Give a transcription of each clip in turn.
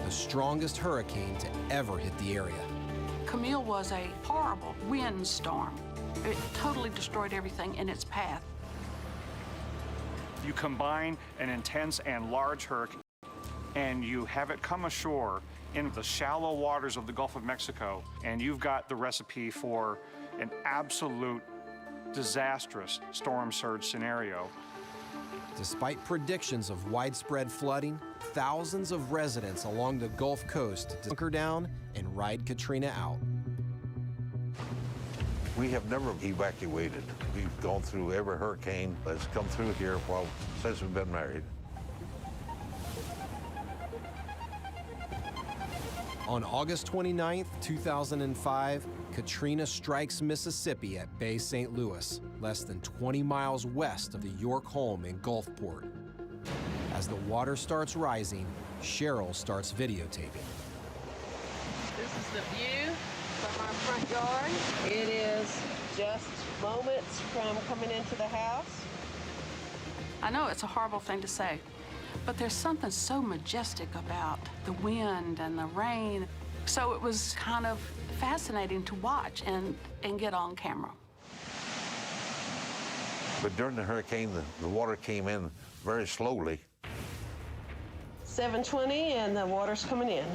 the strongest hurricane to ever hit the area. Camille was a horrible windstorm. It totally destroyed everything in its path. You combine an intense and large hurricane, and you have it come ashore in the shallow waters of the Gulf of Mexico, and you've got the recipe for an absolute disastrous storm surge scenario. Despite predictions of widespread flooding, thousands of residents along the Gulf Coast hunker down and ride Katrina out. We have never evacuated. We've gone through every hurricane that's come through here since we've been married. On August 29, 2005, Katrina strikes Mississippi at Bay St. Louis, less than 20 miles west of the York home in Gulfport. As the water starts rising, Cheryl starts videotaping. This is the view from our front yard. It is just moments from coming into the house. I know it's a horrible thing to say, but there's something so majestic about the wind and the rain. So it was kind of fascinating to watch and get on camera. But during the hurricane, the water came in very slowly. 7:20 and the water's coming in.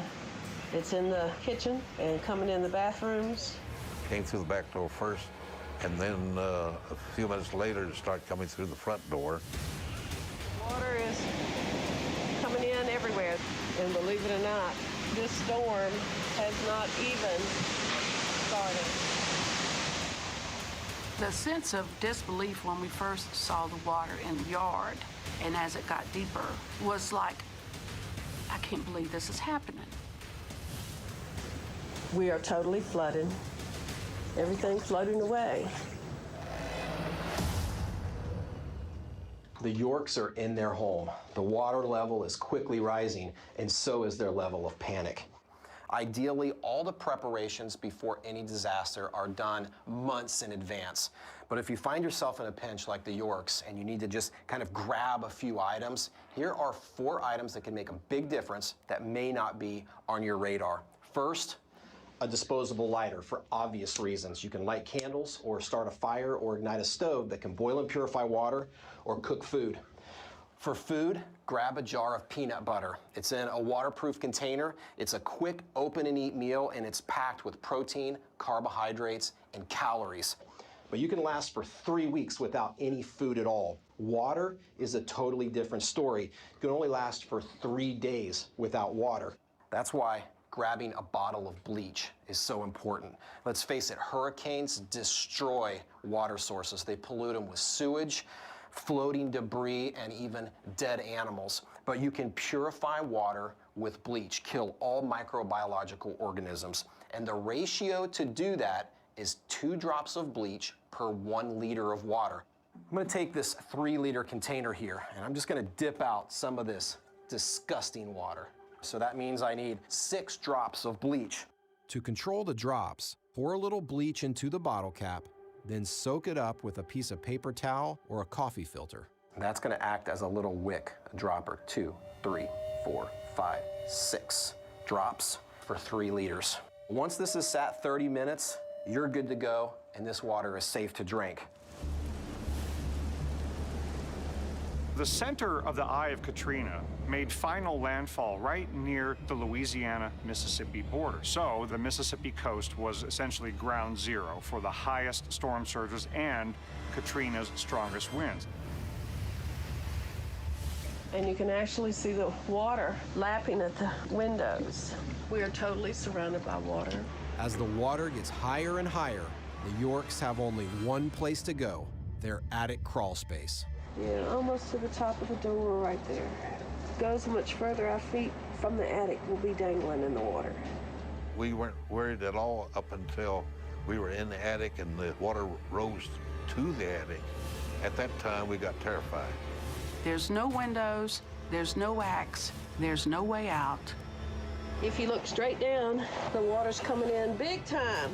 It's in the kitchen and coming in the bathrooms. Came through the back door first, and then a few minutes later it started coming through the front door. Water is coming in everywhere, and believe it or not, this storm has not even started. The sense of disbelief when we first saw the water in the yard, and as it got deeper, was like, I can't believe this is happening. We are totally flooded. Everything's floating away. The Yorks are in their home. The water level is quickly rising, and so is their level of panic. Ideally, all the preparations before any disaster are done months in advance. But if you find yourself in a pinch like the Yorks and you need to just kind of grab a few items, here are 4 items that can make a big difference that may not be on your radar. First, a disposable lighter for obvious reasons. You can light candles or start a fire or ignite a stove that can boil and purify water or cook food. For food, grab a jar of peanut butter. It's in a waterproof container. It's a quick open and eat meal, and it's packed with protein, carbohydrates, and calories. But you can last for 3 weeks without any food at all. Water is a totally different story. You can only last for 3 days without water. That's why grabbing a bottle of bleach is so important. Let's face it, hurricanes destroy water sources. They pollute them with sewage, floating debris, and even dead animals. But you can purify water with bleach, kill all microbiological organisms. And the ratio to do that is 2 drops of bleach per 1 liter of water. I'm gonna take this 3-liter container here, and I'm just gonna dip out some of this disgusting water. So that means I need 6 drops of bleach. To control the drops, pour a little bleach into the bottle cap, then soak it up with a piece of paper towel or a coffee filter. That's gonna act as a little wick, a dropper. 2, 3, 4, 5, 6 drops for 3 liters. Once this is sat 30 minutes, you're good to go, and this water is safe to drink. The center of the eye of Katrina made final landfall right near the Louisiana-Mississippi border. So the Mississippi coast was essentially ground zero for the highest storm surges and Katrina's strongest winds. And you can actually see the water lapping at the windows. We are totally surrounded by water. As the water gets higher and higher, the Yorks have only one place to go, their attic crawl space. Yeah, almost to the top of the door right there. Goes much further, our feet from the attic will be dangling in the water. We weren't worried at all up until we were in the attic and the water rose to the attic. At that time, we got terrified. There's no windows, there's no wax, there's no way out. If you look straight down, the water's coming in big time.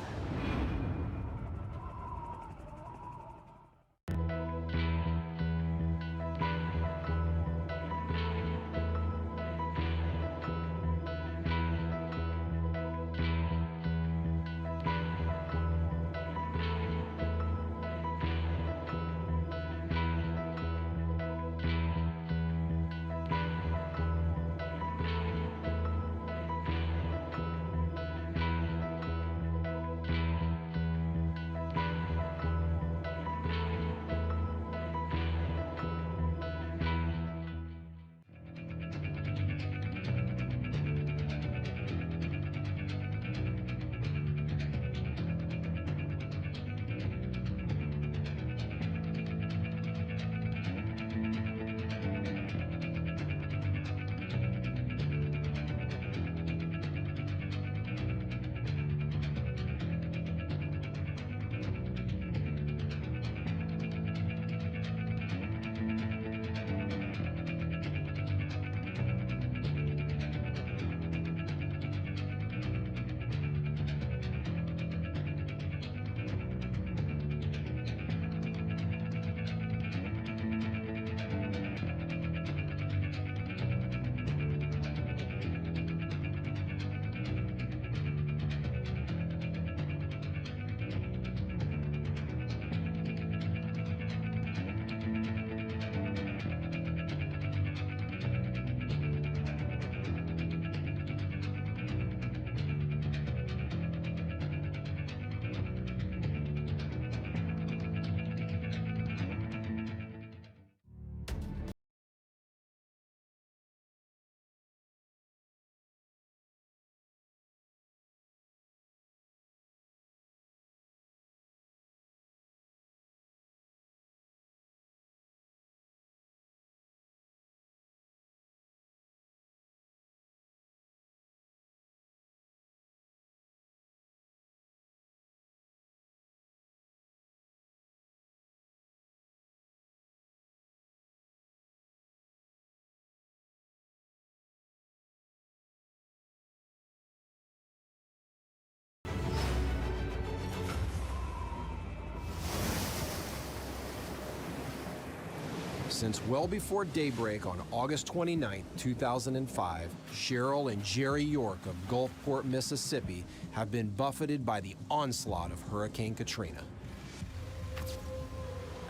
Since well before daybreak on August 29, 2005, Cheryl and Jerry York of Gulfport, Mississippi, have been buffeted by the onslaught of Hurricane Katrina.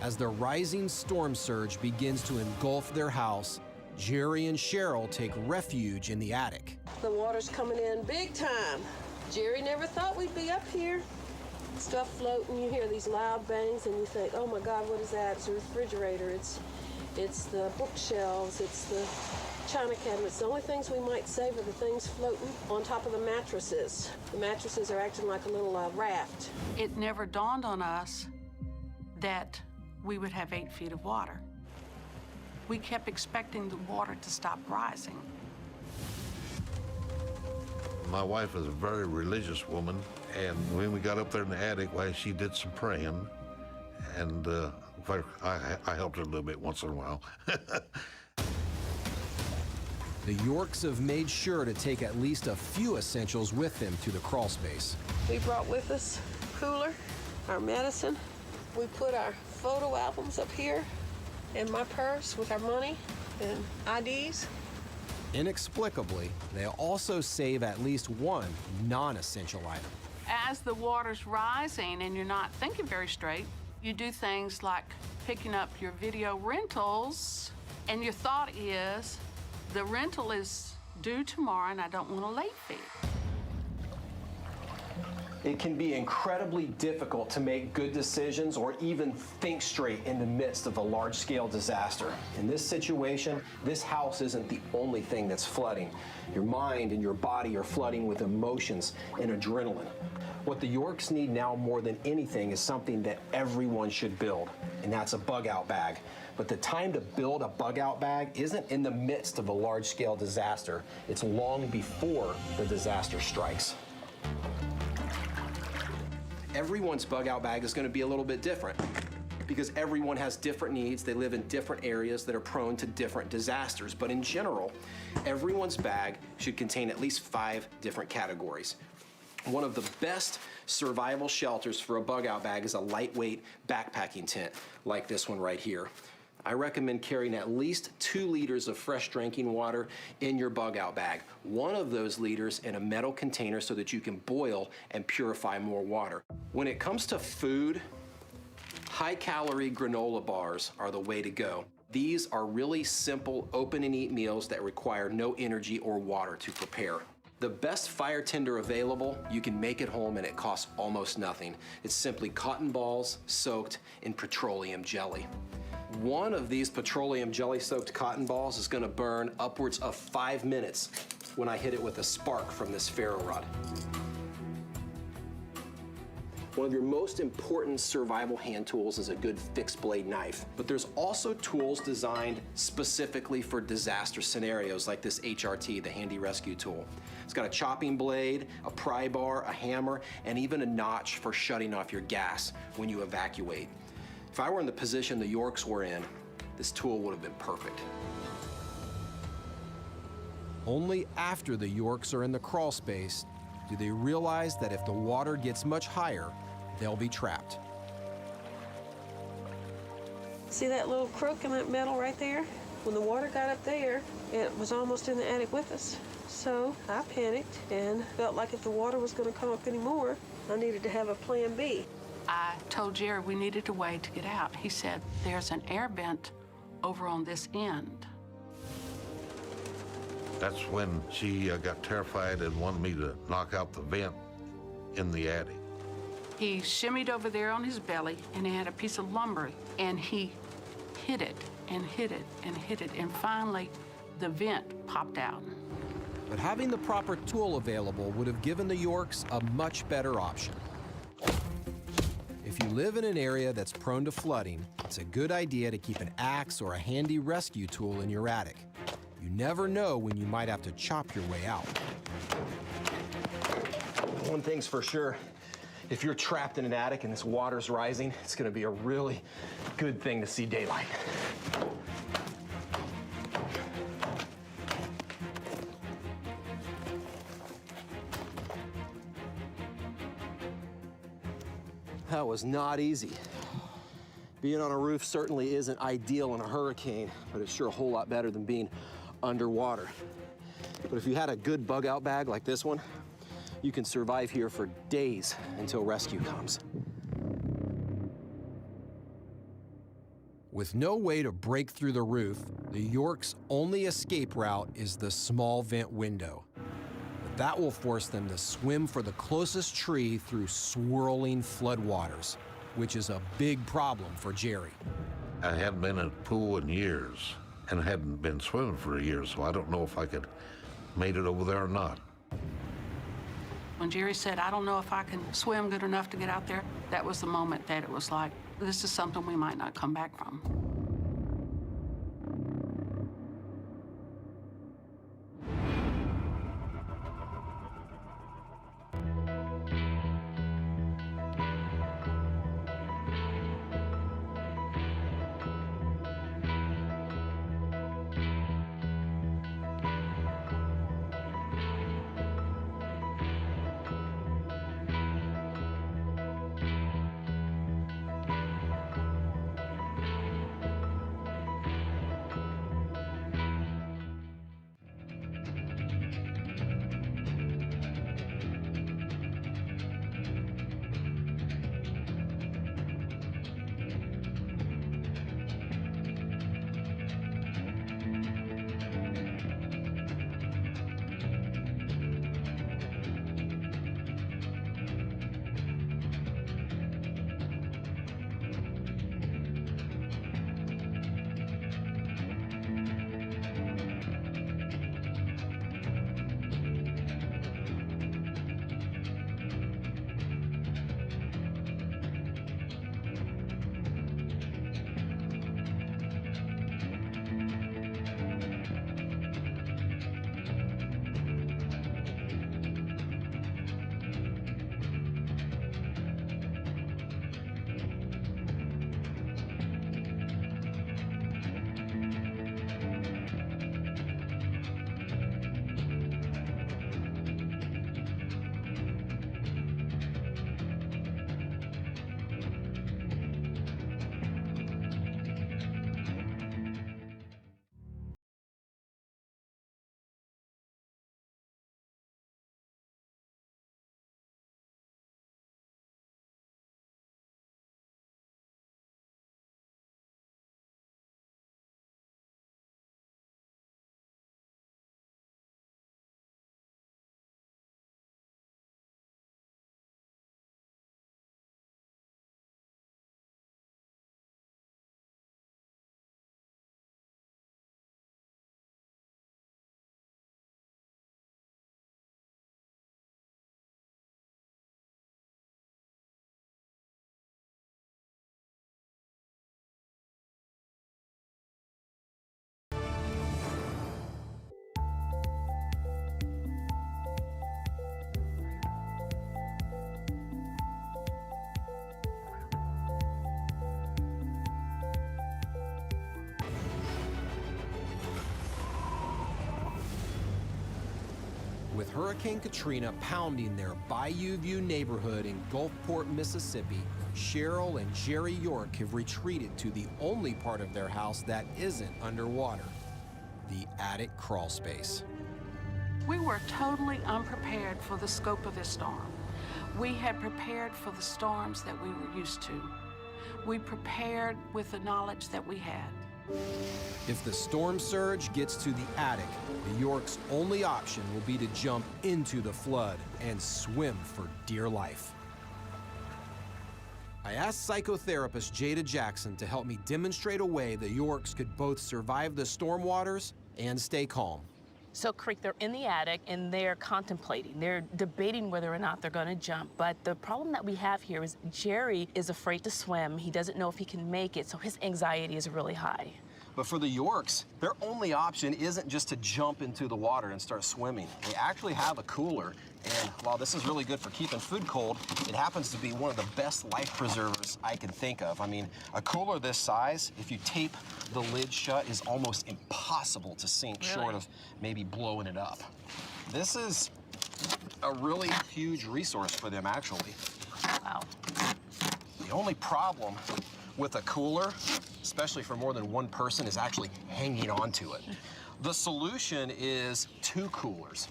As the rising storm surge begins to engulf their house, Jerry and Cheryl take refuge in the attic. The water's coming in big time. Jerry never thought we'd be up here. Stuff floating, you hear these loud bangs and you think, oh my God, what is that? It's a refrigerator, it's the bookshelves, it's the china cabinets. The only things we might save are the things floating on top of the mattresses. The mattresses are acting like a little raft. It never dawned on us that we would have 8 feet of water. We kept expecting the water to stop rising. My wife is a very religious woman, and when we got up there in the attic, well, she did some praying, and I helped her a little bit once in a while. The Yorks have made sure to take at least a few essentials with them to the crawl space. We brought with us a cooler, our medicine. We put our photo albums up here in my purse with our money and IDs. Inexplicably, they also save at least one non-essential item. As the water's rising and you're not thinking very straight, you do things like picking up your video rentals, and your thought is, the rental is due tomorrow and I don't want a late fee. It can be incredibly difficult to make good decisions or even think straight in the midst of a large-scale disaster. In this situation, this house isn't the only thing that's flooding. Your mind and your body are flooding with emotions and adrenaline. What the Yorks need now more than anything is something that everyone should build, and that's a bug-out bag. But the time to build a bug-out bag isn't in the midst of a large-scale disaster. It's long before the disaster strikes. Everyone's bug-out bag is going to be a little bit different because everyone has different needs. They live in different areas that are prone to different disasters. But in general, everyone's bag should contain at least 5 different categories. One of the best survival shelters for a bug-out bag is a lightweight backpacking tent like this one right here. I recommend carrying at least 2 liters of fresh drinking water in your bug-out bag. One of those liters in a metal container so that you can boil and purify more water. When it comes to food, high-calorie granola bars are the way to go. These are really simple open and eat meals that require no energy or water to prepare. The best fire tinder available, you can make at home and it costs almost nothing. It's simply cotton balls soaked in petroleum jelly. One of these petroleum jelly-soaked cotton balls is going to burn upwards of 5 minutes when I hit it with a spark from this ferro rod. One of your most important survival hand tools is a good fixed blade knife. But there's also tools designed specifically for disaster scenarios like this HRT, the Handy Rescue Tool. It's got a chopping blade, a pry bar, a hammer, and even a notch for shutting off your gas when you evacuate. If I were in the position the Yorks were in, this tool would have been perfect. Only after the Yorks are in the crawl space do they realize that if the water gets much higher, they'll be trapped. See that little crook in that metal right there? When the water got up there, it was almost in the attic with us. So I panicked and felt like if the water was going to come up anymore, I needed to have a plan B. I told Jerry we needed a way to get out. He said, there's an air vent over on this end. That's when she got terrified and wanted me to knock out the vent in the attic. He shimmied over there on his belly, and he had a piece of lumber, and he hit it and hit it and hit it, and finally the vent popped out. But having the proper tool available would have given the Yorks a much better option. If you live in an area that's prone to flooding, it's a good idea to keep an axe or a handy rescue tool in your attic. You never know when you might have to chop your way out. One thing's for sure, if you're trapped in an attic and this water's rising, it's going to be a really good thing to see daylight. That was not easy. Being on a roof certainly isn't ideal in a hurricane, but it's sure a whole lot better than being underwater. But if you had a good bug out bag like this one, you can survive here for days until rescue comes. With no way to break through the roof, the York's only escape route is the small vent window. But that will force them to swim for the closest tree through swirling floodwaters, which is a big problem for Jerry. I hadn't been in a pool in years, and I hadn't been swimming for a year, so I don't know if I could made it over there or not. When Jerry said, I don't know if I can swim good enough to get out there, that was the moment that it was like, this is something we might not come back from. With Hurricane Katrina pounding their Bayou View neighborhood in Gulfport, Mississippi, Cheryl and Jerry York have retreated to the only part of their house that isn't underwater, the attic crawl space. We were totally unprepared for the scope of this storm. We had prepared for the storms that we were used to. We prepared with the knowledge that we had. If the storm surge gets to the attic, the York's only option will be to jump into the flood and swim for dear life. I asked psychotherapist Jada Jackson to help me demonstrate a way the Yorks could both survive the storm waters and stay calm. So Creek, they're in the attic and they're contemplating. They're debating whether or not they're going to jump. But the problem that we have here is Jerry is afraid to swim. He doesn't know if he can make it, so his anxiety is really high. But for the Yorks, their only option isn't just to jump into the water and start swimming. They actually have a cooler, and while this is really good for keeping food cold, it happens to be one of the best life preservers I can think of. I mean, a cooler this size, if you tape the lid shut, is almost impossible to sink, short of maybe blowing it up. This is a really huge resource for them, actually. Wow. The only problem with a cooler, especially for more than one person, is actually hanging onto it. The solution is 2 coolers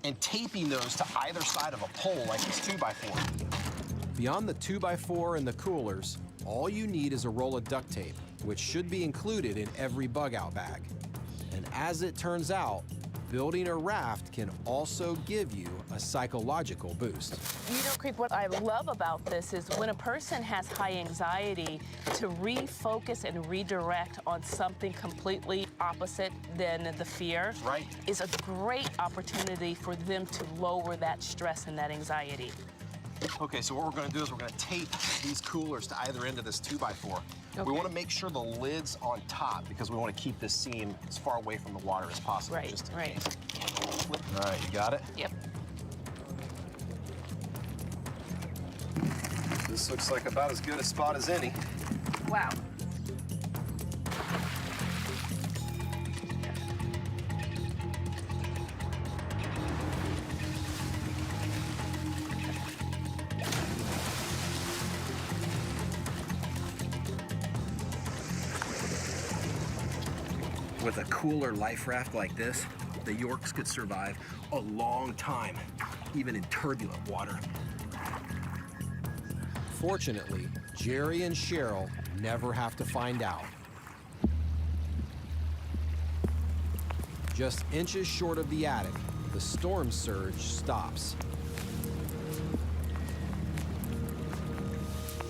and taping those to either side of a pole like this 2x4. Beyond the 2x4 and the coolers, all you need is a roll of duct tape, which should be included in every bug-out bag. And as it turns out, building a raft can also give you a psychological boost. You know, Creep, what I love about this is when a person has high anxiety, to refocus and redirect on something completely opposite than the fear Right. is a great opportunity for them to lower that stress and that anxiety. Okay, so what we're gonna do is we're gonna tape these coolers to either end of this 2x4. Okay. We wanna make sure the lid's on top because we wanna keep this seam as far away from the water as possible. Right, just in right. case. All right, you got it? Yep. This looks like about as good a spot as any. Wow. With a cooler life raft like this, the Yorks could survive a long time, even in turbulent water. Fortunately, Jerry and Cheryl never have to find out. Just inches short of the attic, the storm surge stops.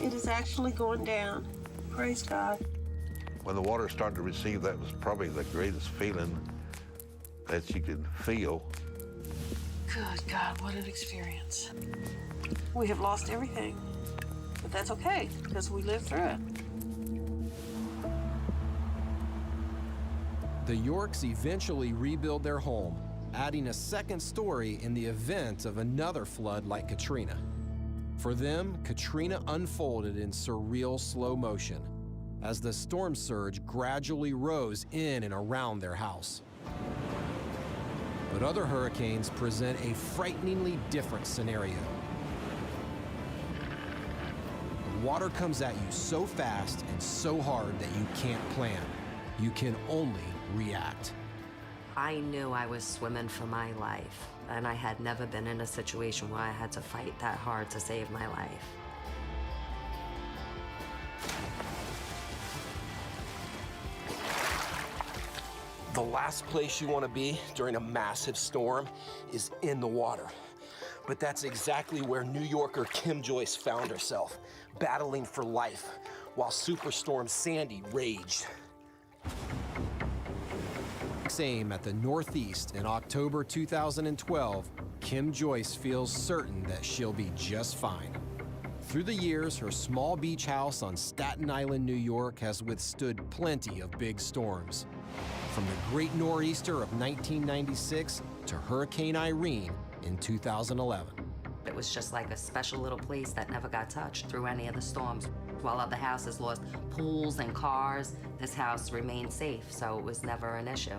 It is actually going down. Praise God. When the water started to recede, that was probably the greatest feeling that you could feel. Good God, what an experience. We have lost everything, but that's okay because we lived through it. The Yorks eventually rebuild their home, adding a second story in the event of another flood like Katrina. For them, Katrina unfolded in surreal slow motion as the storm surge gradually rose in and around their house. But other hurricanes present a frighteningly different scenario. The water comes at you so fast and so hard that you can't plan. You can only react. I knew I was swimming for my life, and I had never been in a situation where I had to fight that hard to save my life. The last place you want to be during a massive storm is in the water. But that's exactly where New Yorker Kim Joyce found herself, battling for life while Superstorm Sandy raged. Same at the Northeast in October 2012, Kim Joyce feels certain that she'll be just fine. Through the years, her small beach house on Staten Island, New York has withstood plenty of big storms. From the Great Nor'easter of 1996 to Hurricane Irene in 2011. It was just like a special little place that never got touched through any of the storms. While other houses lost pools and cars, this house remained safe, so it was never an issue.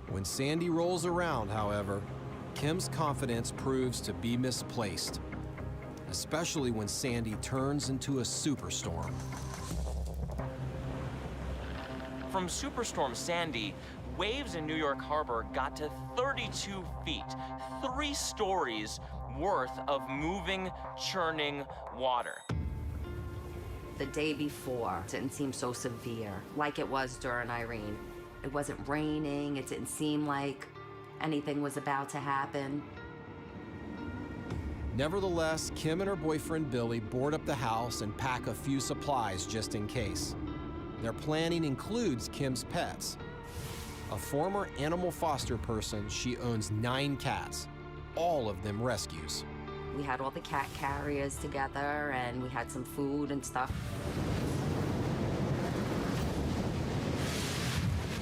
When Sandy rolls around, however, Kim's confidence proves to be misplaced, especially when Sandy turns into a superstorm. From Superstorm Sandy, waves in New York Harbor got to 32 feet, 3 stories worth of moving, churning water. The day before didn't seem so severe like it was during Irene. It wasn't raining, it didn't seem like anything was about to happen. Nevertheless, Kim and her boyfriend Billy board up the house and pack a few supplies just in case. Their planning includes Kim's pets. A former animal foster person, she owns 9 cats, all of them rescues. We had all the cat carriers together and we had some food and stuff.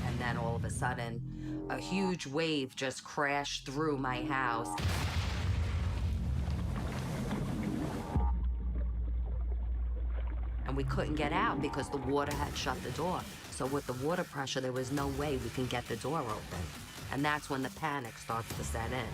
And then all of a sudden, a huge wave just crashed through my house. And we couldn't get out because the water had shut the door. So with the water pressure, there was no way we can get the door open. And that's when the panic starts to set in.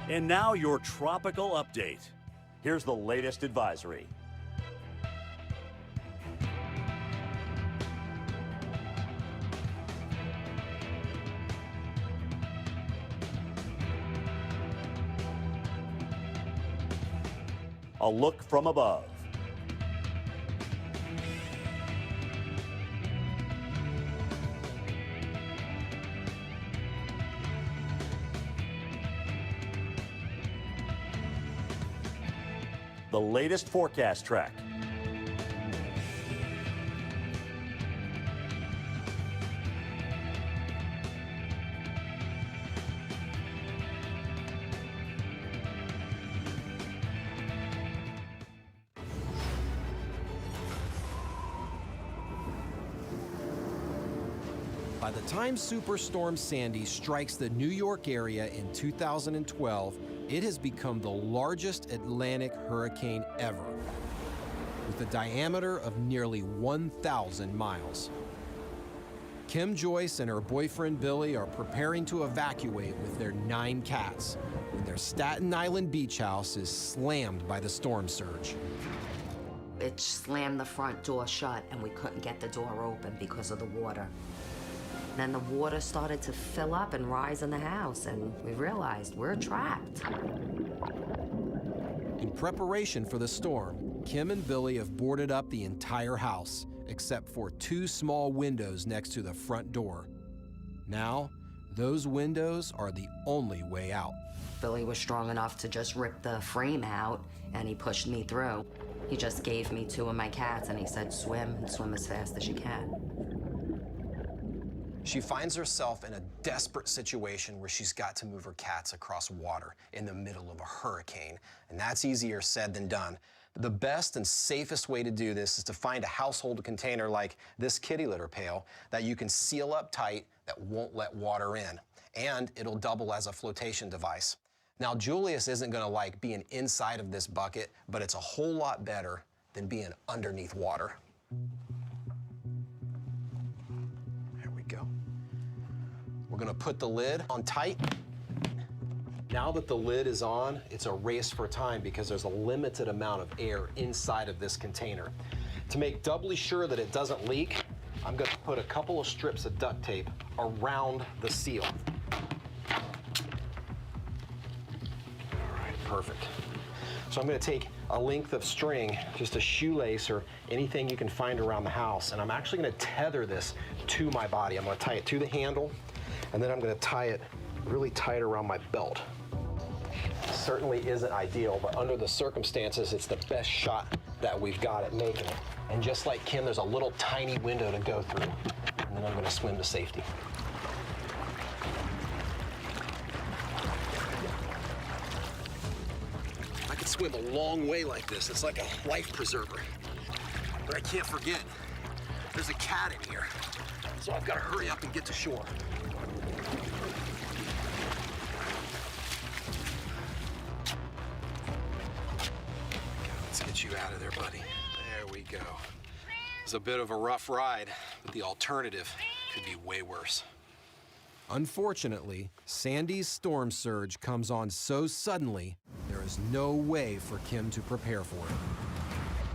And now your tropical update. Here's the latest advisory. A look from above. The latest forecast track. By the time Superstorm Sandy strikes the New York area in 2012, it has become the largest Atlantic hurricane ever, with a diameter of nearly 1,000 miles. Kim Joyce and her boyfriend Billy are preparing to evacuate with their 9 cats when their Staten Island beach house is slammed by the storm surge. It slammed the front door shut and we couldn't get the door open because of the water. Then the water started to fill up and rise in the house, and we realized we're trapped. In preparation for the storm, Kim and Billy have boarded up the entire house, except for 2 small windows next to the front door. Now, those windows are the only way out. Billy was strong enough to just rip the frame out, and he pushed me through. He just gave me 2 of my cats, and he said, swim, and swim as fast as you can. She finds herself in a desperate situation where she's got to move her cats across water in the middle of a hurricane, and that's easier said than done. The best and safest way to do this is to find a household container like this kitty litter pail that you can seal up tight that won't let water in, and it'll double as a flotation device. Now, Julius isn't gonna like being inside of this bucket, but it's a whole lot better than being underneath water. We're gonna put the lid on tight. Now that the lid is on, it's a race for time because there's a limited amount of air inside of this container. To make doubly sure that it doesn't leak, I'm gonna put a couple of strips of duct tape around the seal. All right, perfect. So I'm gonna take a length of string, just a shoelace or anything you can find around the house, and I'm actually gonna tether this to my body. I'm gonna tie it to the handle, and then I'm gonna tie it really tight around my belt. Certainly isn't ideal, but under the circumstances, it's the best shot that we've got at making it. And just like Kim, there's a little tiny window to go through, and then I'm gonna swim to safety. I could swim a long way like this. It's like a life preserver. But I can't forget, there's a cat in here, so I've gotta hurry up and get to shore. Let's get you out of there, buddy. There we go. It's a bit of a rough ride, but the alternative could be way worse. Unfortunately, Sandy's storm surge comes on so suddenly, there is no way for Kim to prepare for it.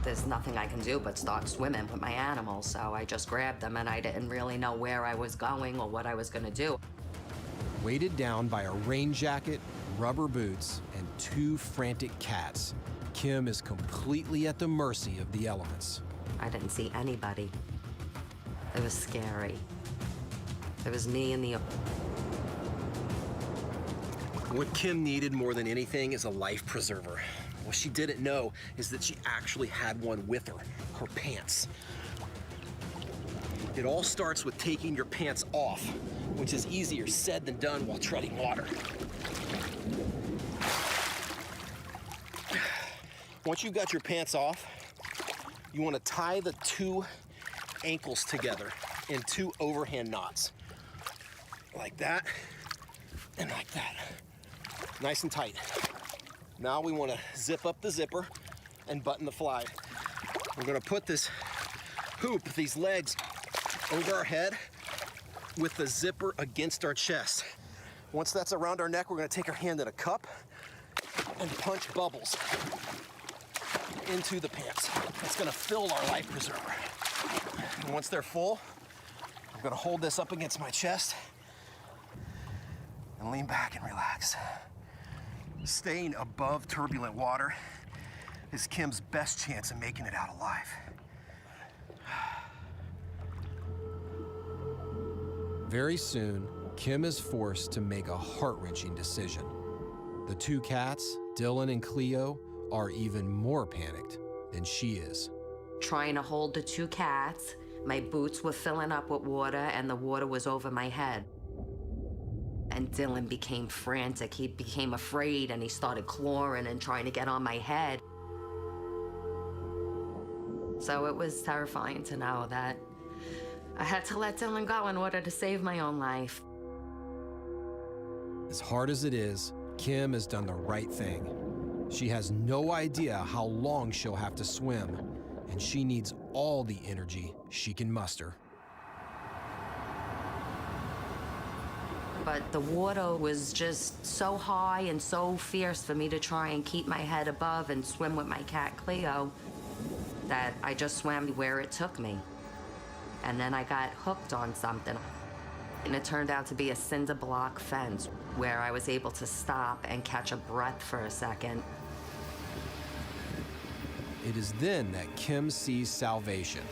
There's nothing I can do but start swimming with my animals, so I just grabbed them and I didn't really know where I was going or what I was gonna do. Weighted down by a rain jacket, rubber boots, and 2 frantic cats, Kim is completely at the mercy of the elements. I didn't see anybody. It was scary. It was me and the... What Kim needed more than anything is a life preserver. What she didn't know is that she actually had one with her, her pants. It all starts with taking your pants off, which is easier said than done while treading water. Once you've got your pants off, you want to tie the 2 ankles together in 2 overhand knots. Like that, and like that. Nice and tight. Now we want to zip up the zipper and button the fly. We're going to put this hoop, these legs, over our head with the zipper against our chest. Once that's around our neck, we're going to take our hand in a cup, and punch bubbles into the pants. It's gonna fill our life preserver. And once they're full, I'm gonna hold this up against my chest and lean back and relax. Staying above turbulent water is Kim's best chance of making it out alive. Very soon, Kim is forced to make a heart-wrenching decision. The two cats, Dylan and Cleo, are even more panicked than she is. Trying to hold the two cats, my boots were filling up with water and the water was over my head. And Dylan became frantic. He became afraid and he started clawing and trying to get on my head. So it was terrifying to know that I had to let Dylan go in order to save my own life. As hard as it is, Kim has done the right thing. She has no idea how long she'll have to swim, and she needs all the energy she can muster. But the water was just so high and so fierce for me to try and keep my head above and swim with my cat Cleo that I just swam where it took me. And then I got hooked on something. And it turned out to be a cinder block fence where I was able to stop and catch a breath for a second. It is then that Kim sees salvation,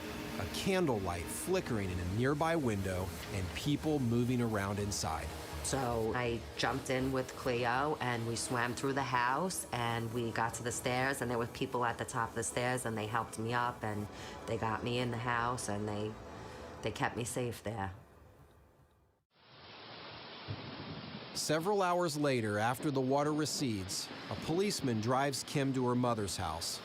a candlelight flickering in a nearby window and people moving around inside. So I jumped in with Cleo and we swam through the house and we got to the stairs and there were people at the top of the stairs and they helped me up and they got me in the house and they kept me safe there. Several hours later, after the water recedes, a policeman drives Kim to her mother's house,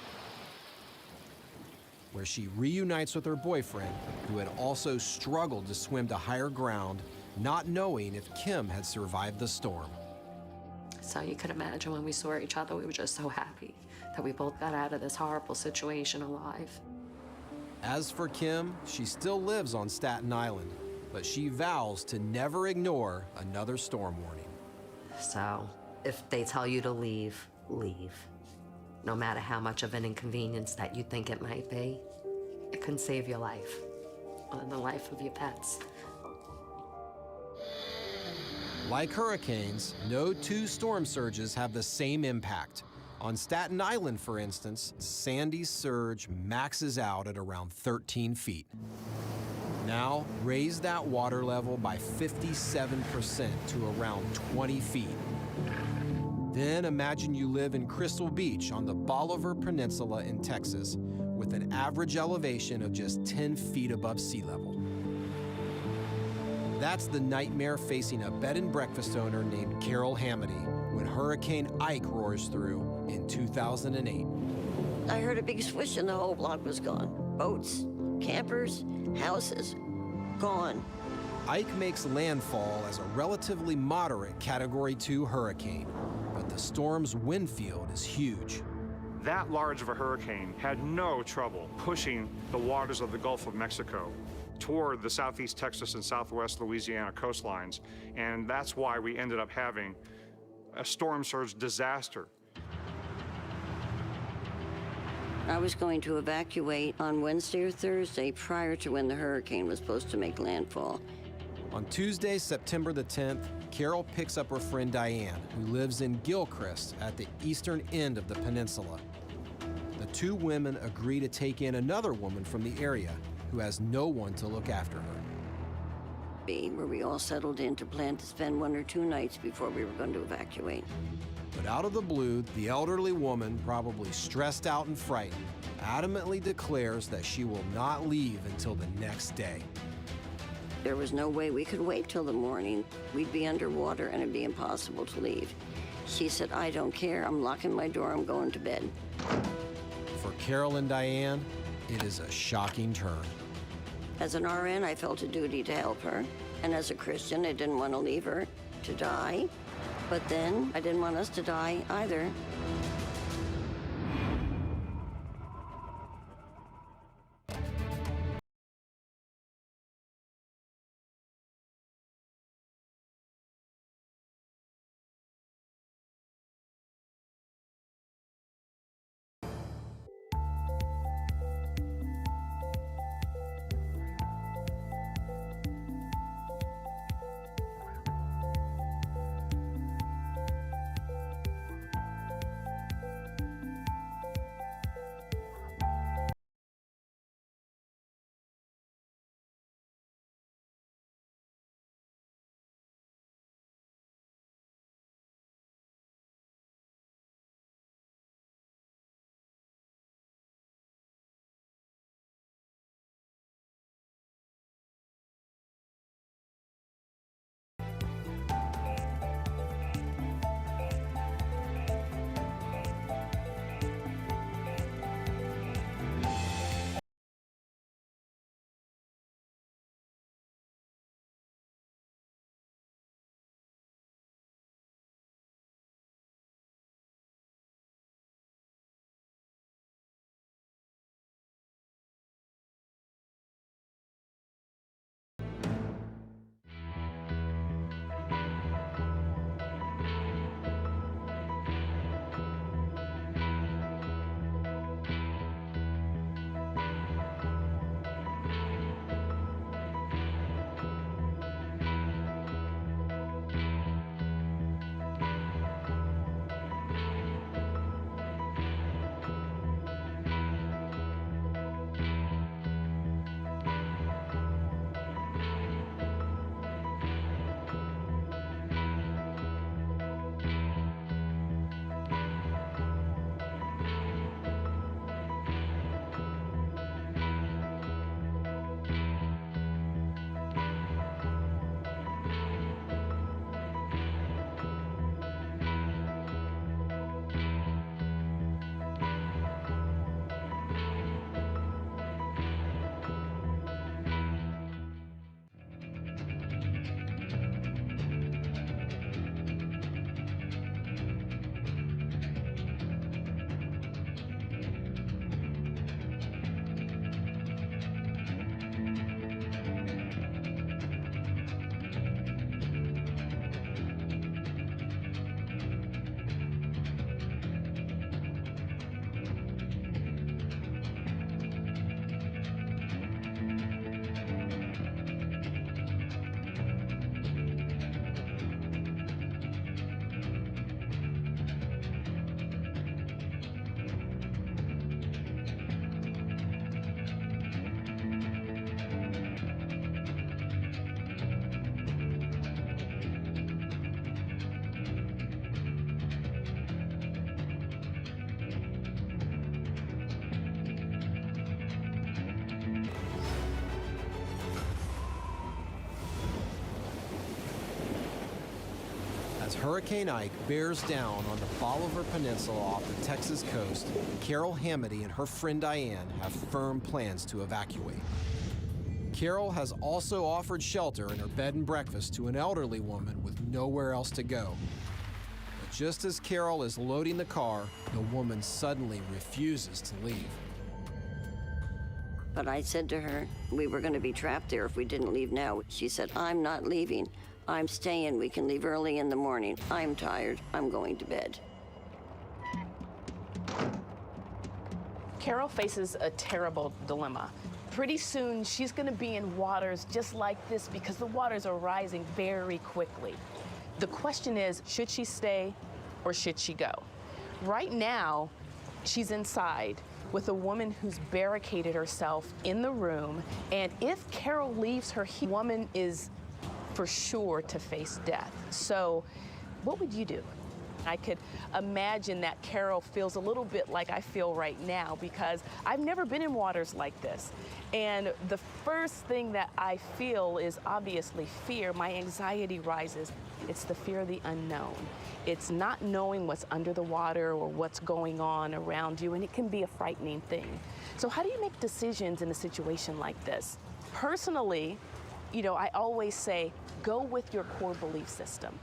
where she reunites with her boyfriend, who had also struggled to swim to higher ground, not knowing if Kim had survived the storm. So you could imagine when we saw each other, we were just so happy that we both got out of this horrible situation alive. As for Kim, she still lives on Staten Island, but she vows to never ignore another storm warning. So if they tell you to leave, leave. No matter how much of an inconvenience that you think it might be, it can save your life or the life of your pets. Like hurricanes, no two storm surges have the same impact. On Staten Island, for instance, Sandy's surge maxes out at around 13 feet. Now, raise that water level by 57% to around 20 feet. Then imagine you live in Crystal Beach on the Bolivar Peninsula in Texas, with an average elevation of just 10 feet above sea level. That's the nightmare facing a bed and breakfast owner named Carol Hamady when Hurricane Ike roars through in 2008. I heard a big swish and the whole block was gone. Boats, campers, houses, gone. Ike makes landfall as a relatively moderate Category 2 hurricane, but the storm's wind field is huge. That large of a hurricane had no trouble pushing the waters of the Gulf of Mexico toward the southeast Texas and southwest Louisiana coastlines, and that's why we ended up having a storm surge disaster. I was going to evacuate on Wednesday or Thursday prior to when the hurricane was supposed to make landfall. On Tuesday, September the 10th, Carol picks up her friend Diane, who lives in Gilchrist at the eastern end of the peninsula. The two women agree to take in another woman from the area who has no one to look after her. Where we all settled in to plan to spend 1 or 2 nights before we were going to evacuate. But out of the blue, the elderly woman, probably stressed out and frightened, adamantly declares that she will not leave until the next day. There was no way we could wait till the morning. We'd be underwater and it'd be impossible to leave. She said, I don't care, I'm locking my door, I'm going to bed. For Carol and Diane, it is a shocking turn. As an RN, I felt a duty to help her. And as a Christian, I didn't want to leave her to die. But then, I didn't want us to die either. Hurricane Ike bears down on the Bolivar Peninsula off the Texas coast, Carol Hamady and her friend Diane have firm plans to evacuate. Carol has also offered shelter in her bed and breakfast to an elderly woman with nowhere else to go. But just as Carol is loading the car, the woman suddenly refuses to leave. But I said to her, we were going to be trapped there if we didn't leave now. She said, I'm not leaving. I'm staying. We can leave early in the morning. I'm tired. I'm going to bed. Carol faces a terrible dilemma. Pretty soon, she's going to be in waters just like this because the waters are rising very quickly. The question is, should she stay or should she go? Right now, she's inside with a woman who's barricaded herself in the room, and if Carol leaves her, the woman is for sure to face death. So what would you do? I could imagine that Carol feels a little bit like I feel right now because I've never been in waters like this. And the first thing that I feel is obviously fear. My anxiety rises. It's the fear of the unknown. It's not knowing what's under the water or what's going on around you, and it can be a frightening thing. So how do you make decisions in a situation like this? Personally, I always say, go with your core belief system.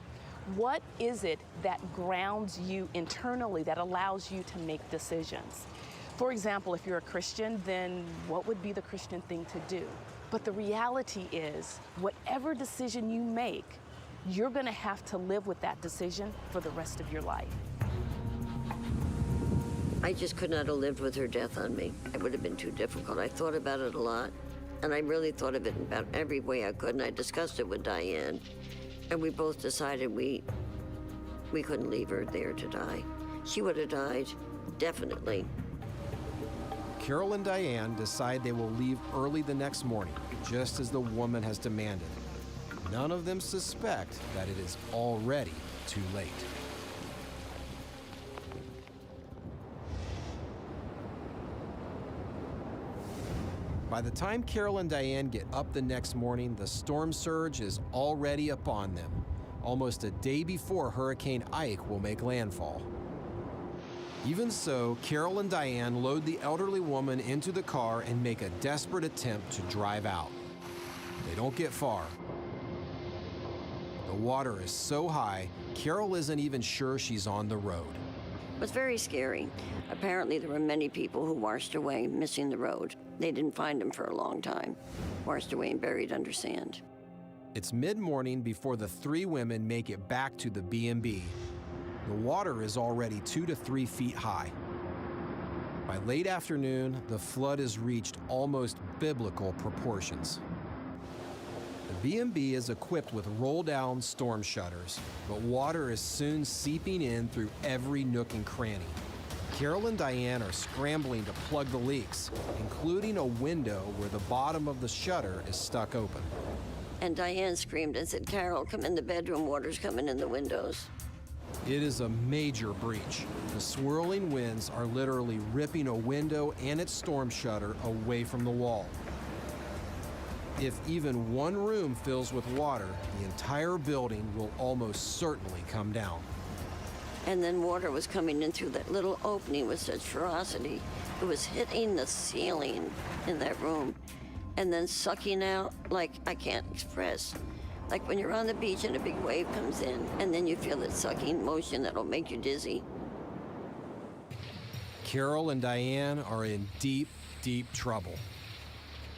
What is it that grounds you internally, that allows you to make decisions? For example, if you're a Christian, then what would be the Christian thing to do? But the reality is, whatever decision you make, you're going to have to live with that decision for the rest of your life. I just could not have lived with her death on me. It would have been too difficult. I thought about it a lot, and I really thought of it in about every way I could, and I discussed it with Diane, and we both decided we couldn't leave her there to die. She would have died, definitely. Carol and Diane decide they will leave early the next morning, just as the woman has demanded. None of them suspect that it is already too late. By the time Carol and Diane get up the next morning, the storm surge is already upon them, almost a day before Hurricane Ike will make landfall. Even so, Carol and Diane load the elderly woman into the car and make a desperate attempt to drive out. They don't get far. The water is so high, Carol isn't even sure she's on the road. It was very scary. Apparently, there were many people who washed away, missing the road. They didn't find them for a long time, washed away and buried under sand. It's mid-morning before the three women make it back to the B&B. The water is already 2 to 3 feet high. By late afternoon, the flood has reached almost biblical proportions. The B&B is equipped with roll-down storm shutters, but water is soon seeping in through every nook and cranny. Carol and Diane are scrambling to plug the leaks, including a window where the bottom of the shutter is stuck open. And Diane screamed and said, Carol, come in the bedroom, water's coming in the windows. It is a major breach. The swirling winds are literally ripping a window and its storm shutter away from the wall. If even one room fills with water, the entire building will almost certainly come down. And then water was coming in through that little opening with such ferocity. It was hitting the ceiling in that room and then sucking out like I can't express. Like when you're on the beach and a big wave comes in and then you feel that sucking motion that'll make you dizzy. Carol and Diane are in deep, deep trouble.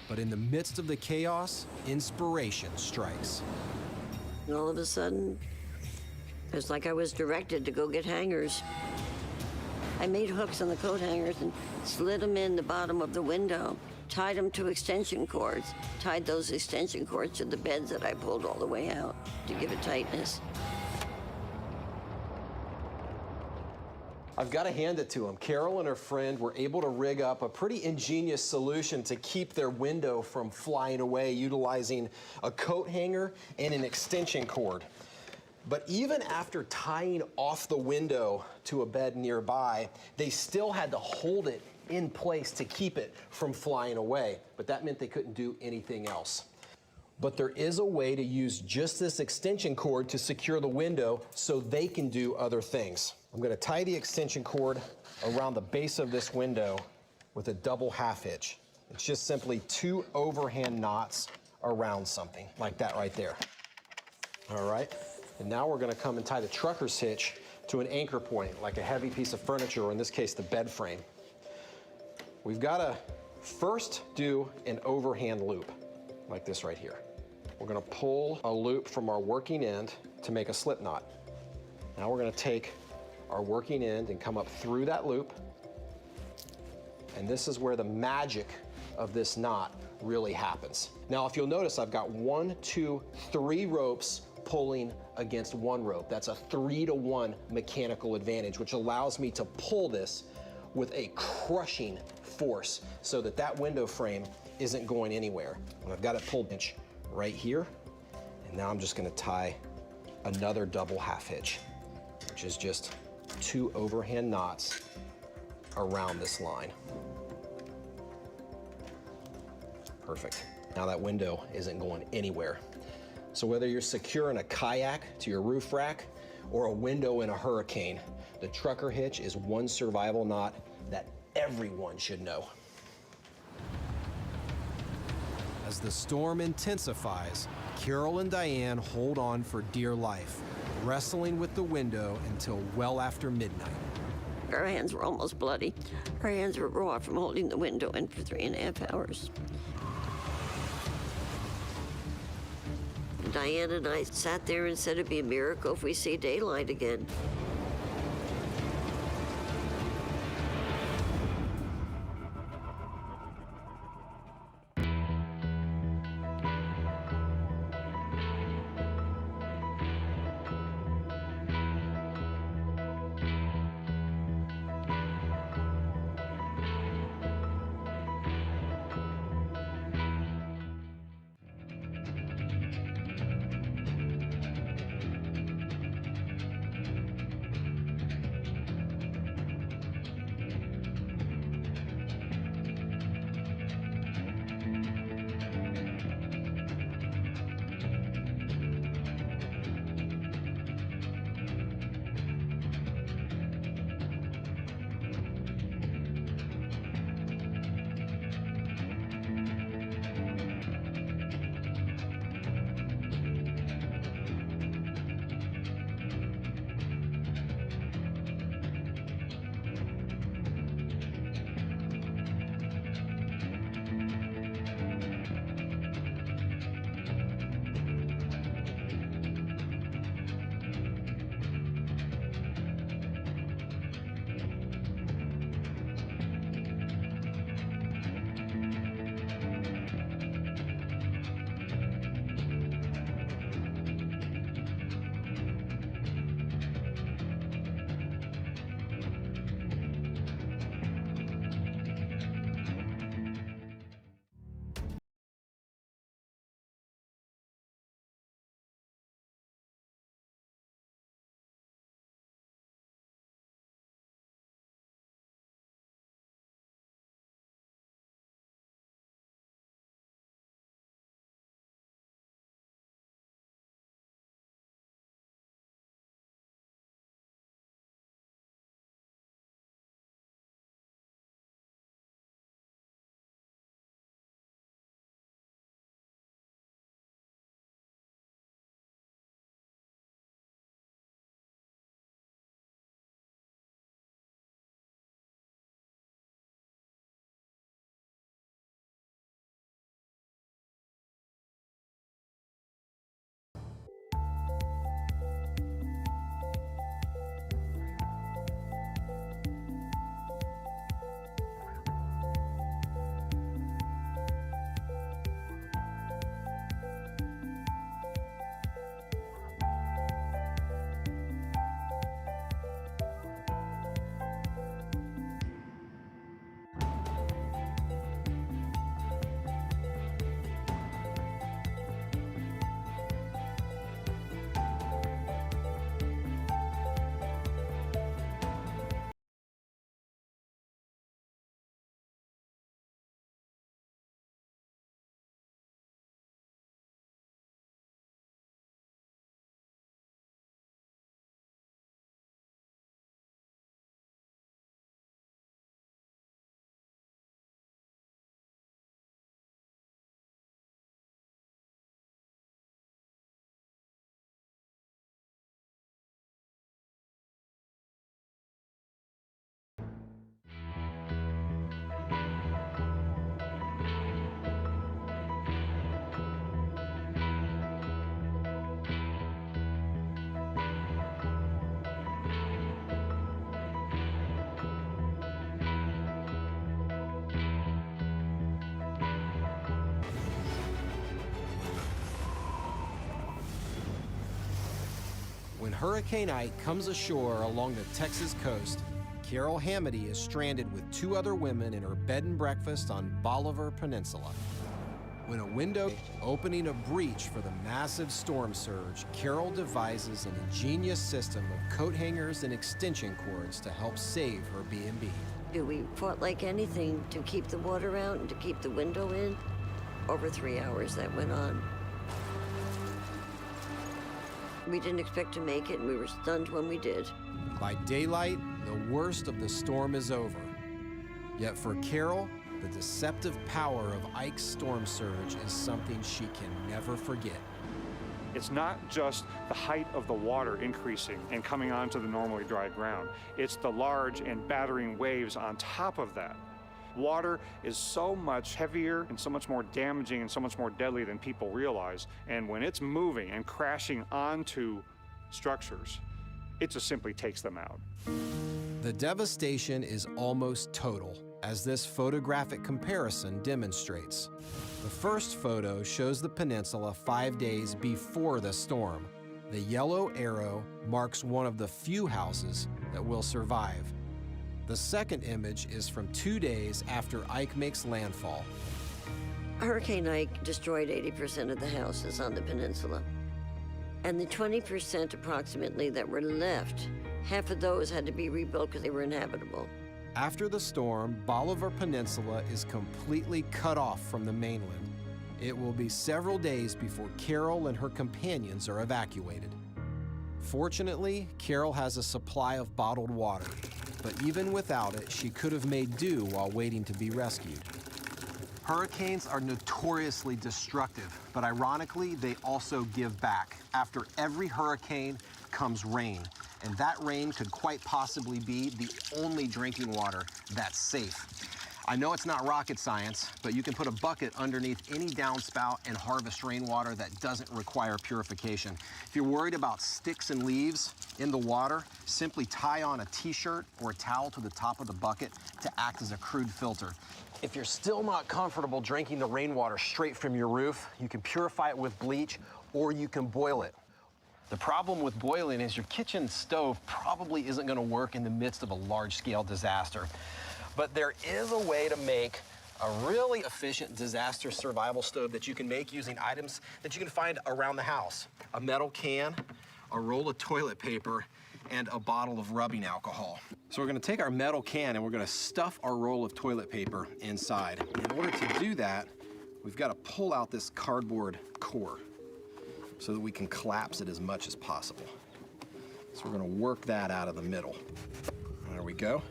But in the midst of the chaos, inspiration strikes. And all of a sudden, it's like I was directed to go get hangers. I made hooks on the coat hangers and slid them in the bottom of the window, tied them to extension cords, tied those extension cords to the beds that I pulled all the way out to give it tightness. I've got to hand it to them. Carol and her friend were able to rig up a pretty ingenious solution to keep their window from flying away, utilizing a coat hanger and an extension cord. But even after tying off the window to a bed nearby, they still had to hold it in place to keep it from flying away. But that meant they couldn't do anything else. But there is a way to use just this extension cord to secure the window so they can do other things. I'm going to tie the extension cord around the base of this window with a double half hitch. It's just simply 2 overhand knots around something, like that right there. All right, and now we're going to come and tie the trucker's hitch to an anchor point, like a heavy piece of furniture, or in this case, the bed frame. We've got to first do an overhand loop, like this right here. We're going to pull a loop from our working end to make a slip knot. Now we're going to take our working end and come up through that loop, and this is where the magic of this knot really happens. Now, if you'll notice, I've got 1, 2, 3 ropes pulling against 1 rope. That's a 3-to-1 mechanical advantage, which allows me to pull this with a crushing force so that that window frame isn't going anywhere. And I've got it pulled inch right here, and now I'm just going to tie another double half hitch, which is just 2 overhand knots around this line. Perfect. Now that window isn't going anywhere. So whether you're securing a kayak to your roof rack or a window in a hurricane, the trucker hitch is one survival knot that everyone should know. As the storm intensifies, Carol and Diane hold on for dear life, wrestling with the window until well after midnight. Our hands were almost bloody. Our hands were raw from holding the window in for 3.5 hours. Diane and I sat there and said it'd be a miracle if we see daylight again. Hurricane Ike comes ashore along the Texas coast, Carol Hamady is stranded with 2 other women in her bed and breakfast on Bolivar Peninsula. When a window opening a breach for the massive storm surge, Carol devises an ingenious system of coat hangers and extension cords to help save her B&B. We fought like anything to keep the water out and to keep the window in. Over 3 hours that went on. We didn't expect to make it, and we were stunned when we did. By daylight, the worst of the storm is over. Yet for Carol, the deceptive power of Ike's storm surge is something she can never forget. It's not just the height of the water increasing and coming onto the normally dry ground. It's the large and battering waves on top of that. Water is so much heavier and so much more damaging and so much more deadly than people realize. And when it's moving and crashing onto structures, it just simply takes them out. The devastation is almost total, as this photographic comparison demonstrates. The first photo shows the peninsula 5 days before the storm. The yellow arrow marks one of the few houses that will survive. The second image is from 2 days after Ike makes landfall. Hurricane Ike destroyed 80% of the houses on the peninsula. And the 20% approximately that were left, half of those had to be rebuilt because they were inhabitable. After the storm, Bolivar Peninsula is completely cut off from the mainland. It will be several days before Carol and her companions are evacuated. Fortunately, Carol has a supply of bottled water, but even without it, she could have made do while waiting to be rescued. Hurricanes are notoriously destructive, but ironically, they also give back. After every hurricane comes rain, and that rain could quite possibly be the only drinking water that's safe. I know it's not rocket science, but you can put a bucket underneath any downspout and harvest rainwater that doesn't require purification. If you're worried about sticks and leaves in the water, simply tie on a t-shirt or a towel to the top of the bucket to act as a crude filter. If you're still not comfortable drinking the rainwater straight from your roof, you can purify it with bleach or you can boil it. The problem with boiling is your kitchen stove probably isn't going to work in the midst of a large-scale disaster. But there is a way to make a really efficient disaster survival stove that you can make using items that you can find around the house. A metal can, a roll of toilet paper, and a bottle of rubbing alcohol. So we're gonna take our metal can and we're gonna stuff our roll of toilet paper inside. In order to do that, we've gotta pull out this cardboard core so that we can collapse it as much as possible. So we're gonna work that out of the middle. There we go.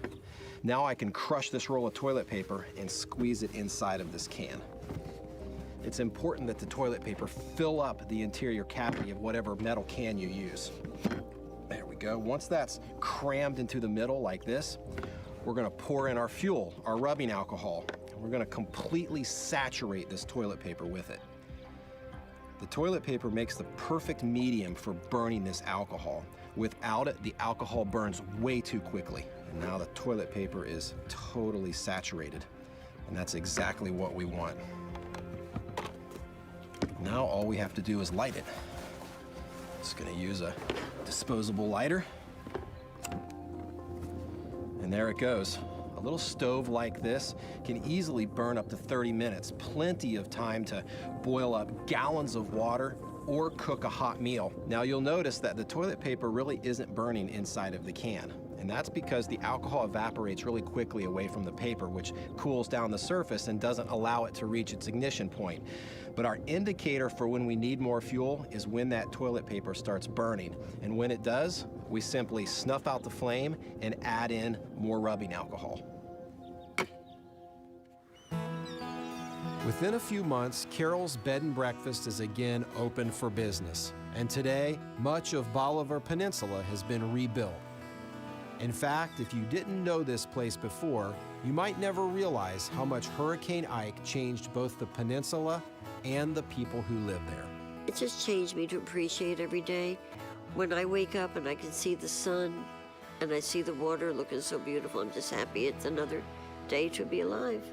Now I can crush this roll of toilet paper and squeeze it inside of this can. It's important that the toilet paper fill up the interior cavity of whatever metal can you use. There we go. Once that's crammed into the middle like this, we're gonna pour in our fuel, our rubbing alcohol. We're gonna completely saturate this toilet paper with it. The toilet paper makes the perfect medium for burning this alcohol. Without it, the alcohol burns way too quickly. And now the toilet paper is totally saturated. And that's exactly what we want. Now all we have to do is light it. Just gonna use a disposable lighter. And there it goes. A little stove like this can easily burn up to 30 minutes. Plenty of time to boil up gallons of water or cook a hot meal. Now you'll notice that the toilet paper really isn't burning inside of the can. And that's because the alcohol evaporates really quickly away from the paper, which cools down the surface and doesn't allow it to reach its ignition point. But our indicator for when we need more fuel is when that toilet paper starts burning. And when it does, we simply snuff out the flame and add in more rubbing alcohol. Within a few months, Carol's Bed and Breakfast is again open for business. And today, much of Bolivar Peninsula has been rebuilt. In fact, if you didn't know this place before, you might never realize how much Hurricane Ike changed both the peninsula and the people who live there. It just changed me to appreciate every day. When I wake up and I can see the sun and I see the water looking so beautiful, I'm just happy it's another day to be alive.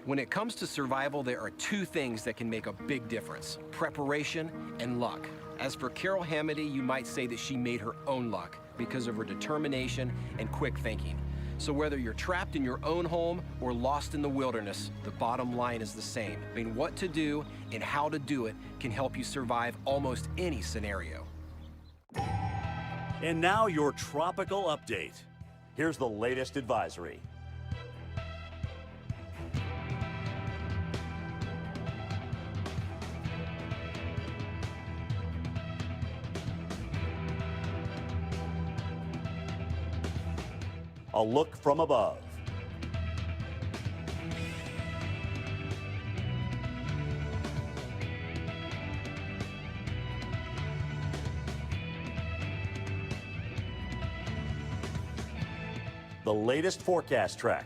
When it comes to survival, there are two things that can make a big difference: preparation and luck. As for Carol Hamady, you might say that she made her own luck because of her determination and quick thinking. So whether you're trapped in your own home or lost in the wilderness, the bottom line is the same. I mean, what to do and how to do it can help you survive almost any scenario. And now your tropical update. Here's the latest advisory. A look from above. The latest forecast track.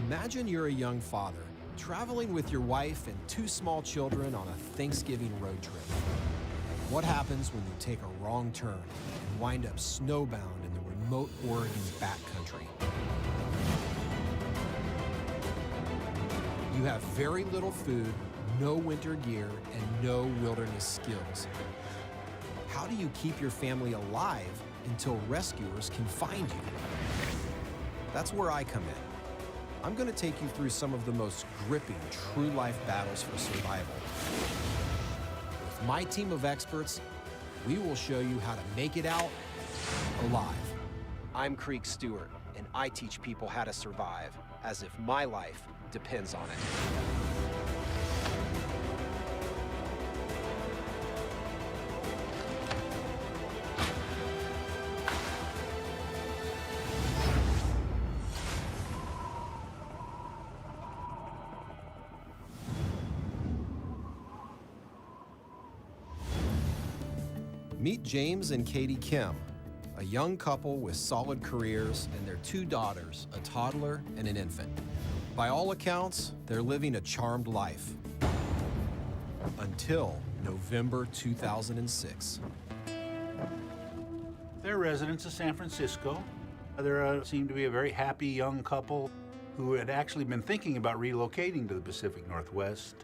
Imagine you're a young father, traveling with your wife and 2 small children on a Thanksgiving road trip. What happens when you take a wrong turn and wind up snowbound in the remote Oregon backcountry? You have very little food, no winter gear, and no wilderness skills. How do you keep your family alive until rescuers can find you? That's where I come in. I'm going to take you through some of the most gripping, true-life battles for survival. With my team of experts, we will show you how to make it out alive. I'm Creek Stewart, and I teach people how to survive, as if my life depends on it. Meet James and Katie Kim, a young couple with solid careers and their 2 daughters, a toddler and an infant. By all accounts, they're living a charmed life. Until November 2006. They're residents of San Francisco. They seem to be a very happy young couple who had actually been thinking about relocating to the Pacific Northwest.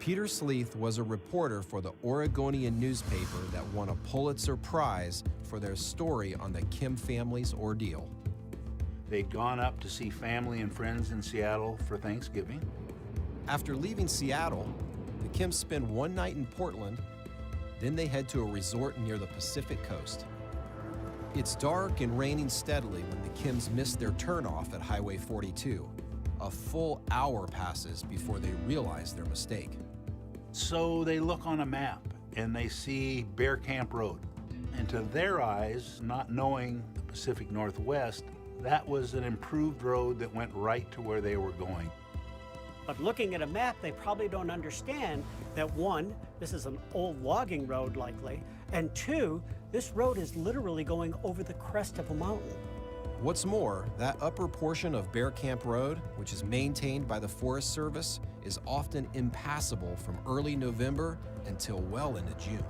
Peter Sleeth was a reporter for the Oregonian newspaper that won a Pulitzer Prize for their story on the Kim family's ordeal. They'd gone up to see family and friends in Seattle for Thanksgiving. After leaving Seattle, the Kims spend one night in Portland, then they head to a resort near the Pacific coast. It's dark and raining steadily when the Kims miss their turnoff at Highway 42. A full hour passes before they realize their mistake. So they look on a map and they see Bear Camp Road. And to their eyes, not knowing the Pacific Northwest, that was an improved road that went right to where they were going. But looking at a map, they probably don't understand that 1, this is an old logging road likely, and 2, this road is literally going over the crest of a mountain. What's more, that upper portion of Bear Camp Road, which is maintained by the Forest Service, is often impassable from early November until well into June.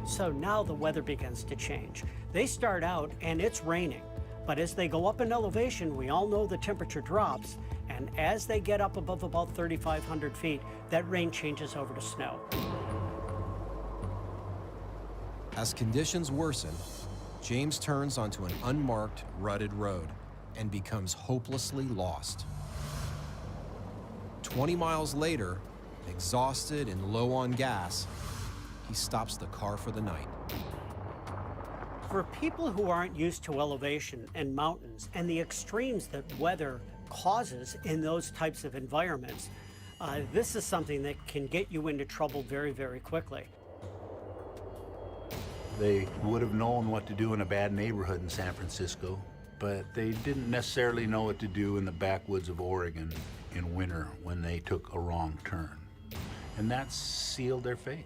So now the weather begins to change. They start out and it's raining, but as they go up in elevation, we all know the temperature drops, and as they get up above about 3,500 feet, that rain changes over to snow. As conditions worsen, James turns onto an unmarked, rutted road and becomes hopelessly lost. 20 miles later, exhausted and low on gas, he stops the car for the night. For people who aren't used to elevation and mountains and the extremes that weather causes in those types of environments, this is something that can get you into trouble very, very quickly. They would have known what to do in a bad neighborhood in San Francisco, but they didn't necessarily know what to do in the backwoods of Oregon in winter when they took a wrong turn. And that sealed their fate.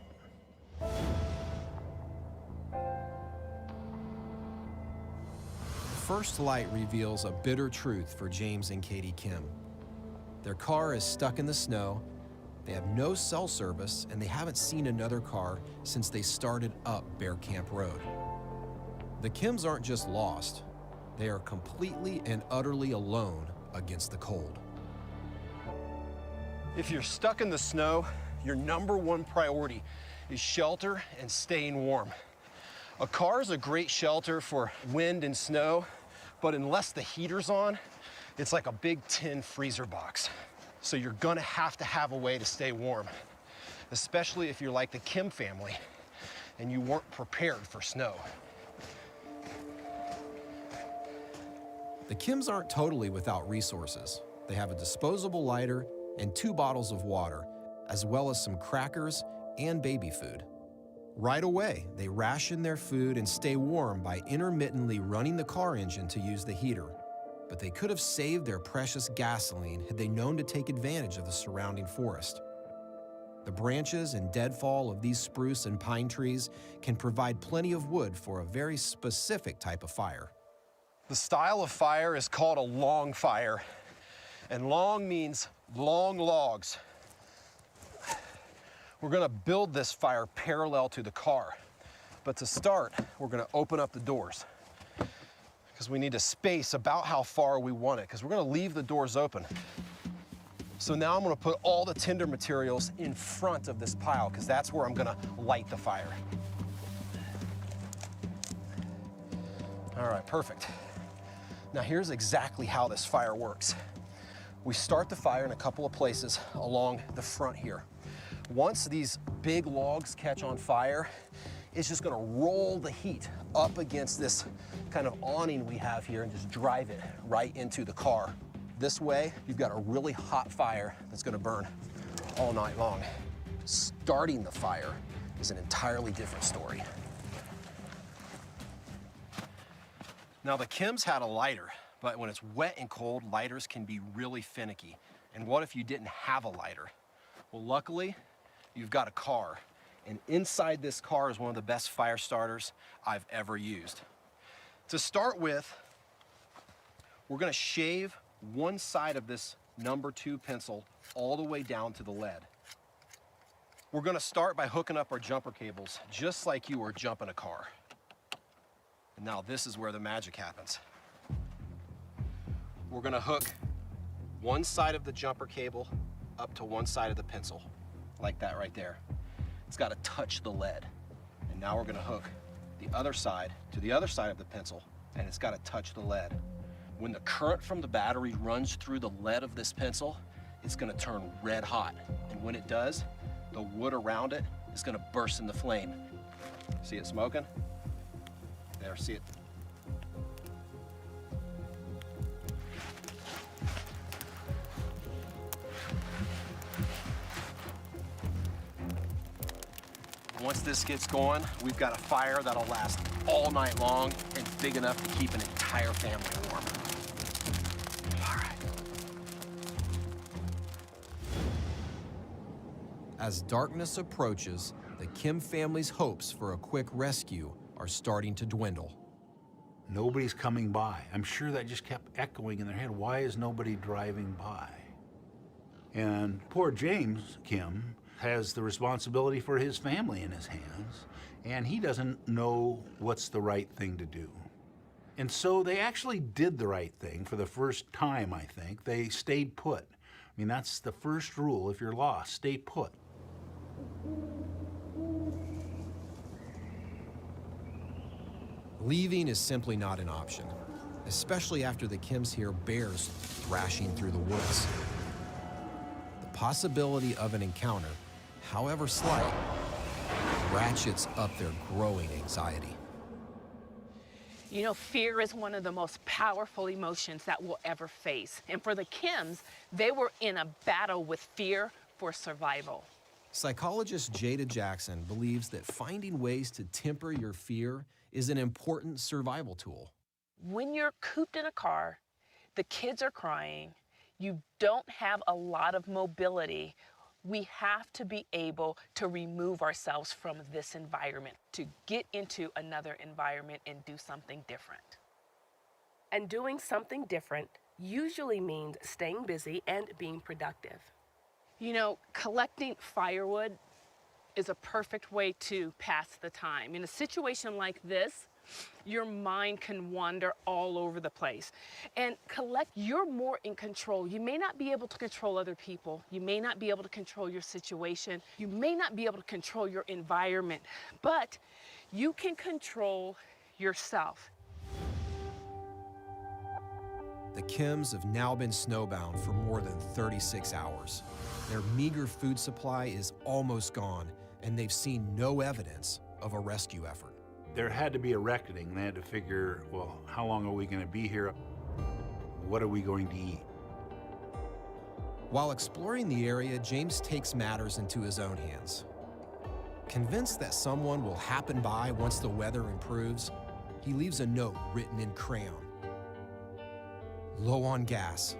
First light reveals a bitter truth for James and Katie Kim. Their car is stuck in the snow, They have no cell service, and they haven't seen another car since they started up Bear Camp Road. The Kims aren't just lost. They are completely and utterly alone against the cold. If you're stuck in the snow, your #1 priority is shelter and staying warm. A car is a great shelter for wind and snow, but unless the heater's on, it's like a big tin freezer box. So you're gonna have to have a way to stay warm, especially if you're like the Kim family and you weren't prepared for snow. The Kims aren't totally without resources. They have a disposable lighter and 2 bottles of water, as well as some crackers and baby food. Right away, they ration their food and stay warm by intermittently running the car engine to use the heater. But they could have saved their precious gasoline had they known to take advantage of the surrounding forest. The branches and deadfall of these spruce and pine trees can provide plenty of wood for a very specific type of fire. The style of fire is called a long fire, and long means long logs. We're gonna build this fire parallel to the car, but to start, we're gonna open up the doors because we need to space about how far we want it, because we're gonna leave the doors open. So now I'm gonna put all the tinder materials in front of this pile, because that's where I'm gonna light the fire. All right, perfect. Now here's exactly how this fire works. We start the fire in a couple of places along the front here. Once these big logs catch on fire, it's just gonna roll the heat up against this kind of awning we have here and just drive it right into the car. This way, you've got a really hot fire that's gonna burn all night long. Starting the fire is an entirely different story. Now, the Kims had a lighter, but when it's wet and cold, lighters can be really finicky. And what if you didn't have a lighter? Well, luckily, you've got a car. And inside this car is one of the best fire starters I've ever used. To start with, we're gonna shave one side of this #2 pencil all the way down to the lead. We're gonna start by hooking up our jumper cables, just like you were jumping a car. And now this is where the magic happens. We're gonna hook one side of the jumper cable up to one side of the pencil, like that right there. It's gotta touch the lead. And now we're gonna hook the other side to the other side of the pencil, and it's gotta touch the lead. When the current from the battery runs through the lead of this pencil, it's gonna turn red hot. And when it does, the wood around it is gonna burst into flame. See it smoking? There, see it? Once this gets going, we've got a fire that'll last all night long and big enough to keep an entire family warm. All right. As darkness approaches, the Kim family's hopes for a quick rescue are starting to dwindle. Nobody's coming by. I'm sure that just kept echoing in their head. Why is nobody driving by? And poor James Kim has the responsibility for his family in his hands, and he doesn't know what's the right thing to do. And so they actually did the right thing for the first time, I think. They stayed put. I mean, that's the first rule. If you're lost, stay put. Leaving is simply not an option, especially after the Kims hear bears thrashing through the woods. The possibility of an encounter, however slight, ratchets up their growing anxiety. You know, fear is one of the most powerful emotions that we'll ever face. And for the Kims, they were in a battle with fear for survival. Psychologist Jada Jackson believes that finding ways to temper your fear is an important survival tool. When you're cooped in a car, the kids are crying, you don't have a lot of mobility, we have to be able to remove ourselves from this environment, to get into another environment and do something different. And doing something different usually means staying busy and being productive. You know, collecting firewood is a perfect way to pass the time. In a situation like this, your mind can wander all over the place. And you're more in control. You may not be able to control other people. You may not be able to control your situation. You may not be able to control your environment, but you can control yourself. The Kims have now been snowbound for more than 36 hours. Their meager food supply is almost gone, and they've seen no evidence of a rescue effort. There had to be a reckoning. They had to figure, well, how long are we going to be here? What are we going to eat? While exploring the area, James takes matters into his own hands. Convinced that someone will happen by once the weather improves, he leaves a note written in crayon. Low on gas,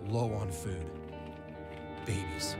low on food, babies.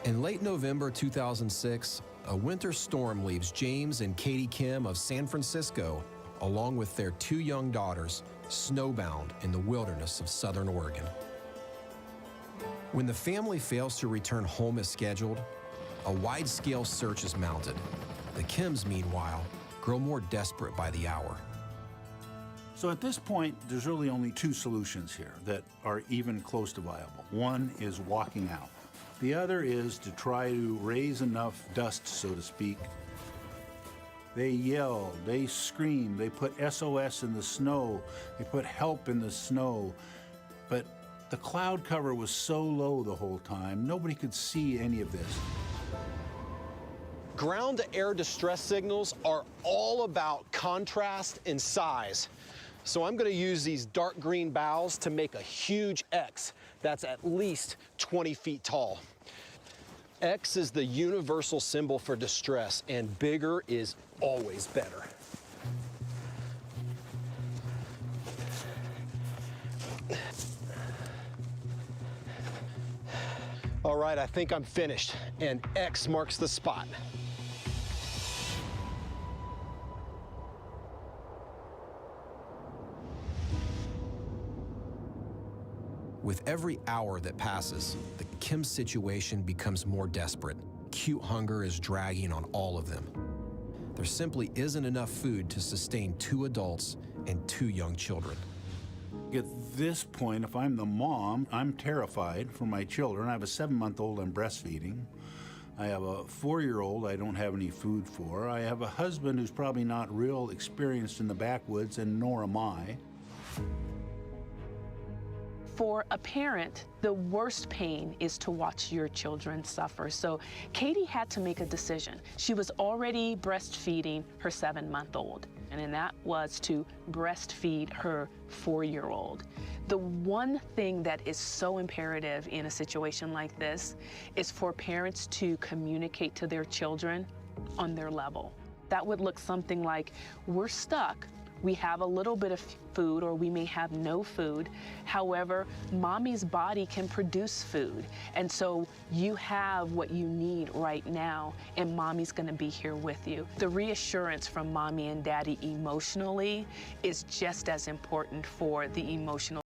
In late November 2006, a winter storm leaves James and Katie Kim of San Francisco, along with their 2 young daughters, snowbound in the wilderness of southern Oregon. When the family fails to return home as scheduled, a wide-scale search is mounted. The Kims, meanwhile, grow more desperate by the hour. So at this point, there's really only 2 solutions here that are even close to viable. One is walking out. The other is to try to raise enough dust, so to speak. They yell, they scream, they put SOS in the snow, they put help in the snow, but the cloud cover was so low the whole time, nobody could see any of this. Ground-to-air distress signals are all about contrast and size. So I'm going to use these dark green boughs to make a huge X that's at least 20 feet tall. X is the universal symbol for distress, and bigger is always better. All right, I think I'm finished, and X marks the spot. With every hour that passes, the Kim situation becomes more desperate. Acute hunger is dragging on all of them. There simply isn't enough food to sustain 2 adults and 2 young children. At this point, if I'm the mom, I'm terrified for my children. I have a 7-month-old I'm breastfeeding. I have a 4-year-old I don't have any food for. I have a husband who's probably not real experienced in the backwoods, and nor am I. For a parent, the worst pain is to watch your children suffer. So Katie had to make a decision. She was already breastfeeding her 7-month-old, and that was to breastfeed her 4-year-old. The one thing that is so imperative in a situation like this is for parents to communicate to their children on their level. That would look something like, we're stuck. We have a little bit of food, or we may have no food. However, mommy's body can produce food. And so you have what you need right now, and mommy's gonna be here with you. The reassurance from mommy and daddy emotionally is just as important for the emotional